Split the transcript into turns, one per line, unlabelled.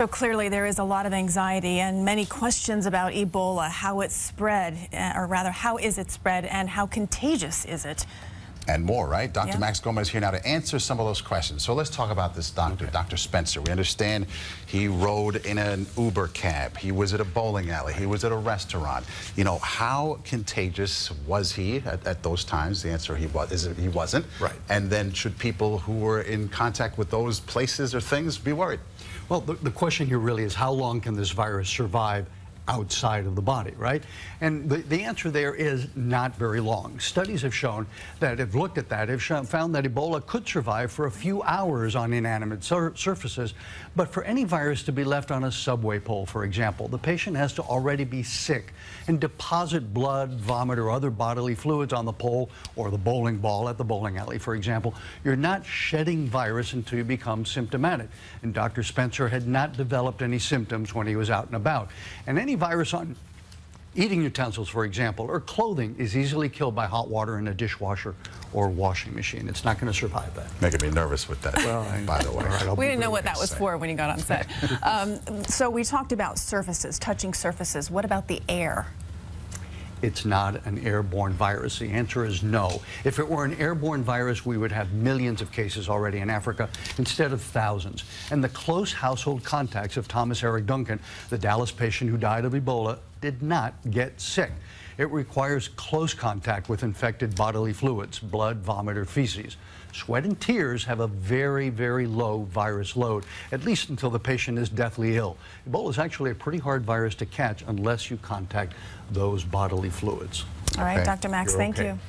So clearly there is a lot of anxiety and many questions about Ebola, how it's spread, or rather how is it spread and how contagious is it?
And more, right? Dr.
Yeah.
Max Gomez here now to answer some of those questions. So let's talk about this doctor, Dr. Spencer. We understand he rode in an Uber cab. He was at a bowling alley. He was at a restaurant. You know, how contagious was he at those times? The answer he wasn't.
Right.
And then should people who were in contact with those places or things be worried?
Well, the question here really is how long can this virus survive outside of the body, right? And the answer there is not very long. Studies have shown that have looked at that, have found that Ebola could survive for a few hours on inanimate surfaces, but for any virus to be left on a subway pole, for example, the patient has to already be sick and deposit blood, vomit, or other bodily fluids on the pole or the bowling ball at the bowling alley, for example. You're not shedding virus until you become symptomatic. And Dr. Spencer had not developed any symptoms when he was out and about. And any virus on eating utensils, for example, or clothing is easily killed by hot water in a dishwasher or washing machine. It's not going to survive that.
Making me nervous with that, by the way.
We didn't know what that was for when you got on set. So we talked about surfaces, touching surfaces. What about the air?
It's not an airborne virus. The answer is no. If it were an airborne virus, we would have millions of cases already in Africa instead of thousands. And the close household contacts of Thomas Eric Duncan, the Dallas patient who died of Ebola, did not get sick. It requires close contact with infected bodily fluids, blood, vomit, or feces. Sweat and tears have a very, very low virus load, at least until the patient is deathly ill. Ebola is actually a pretty hard virus to catch unless you contact those bodily fluids.
All right, Dr. Max, thank you.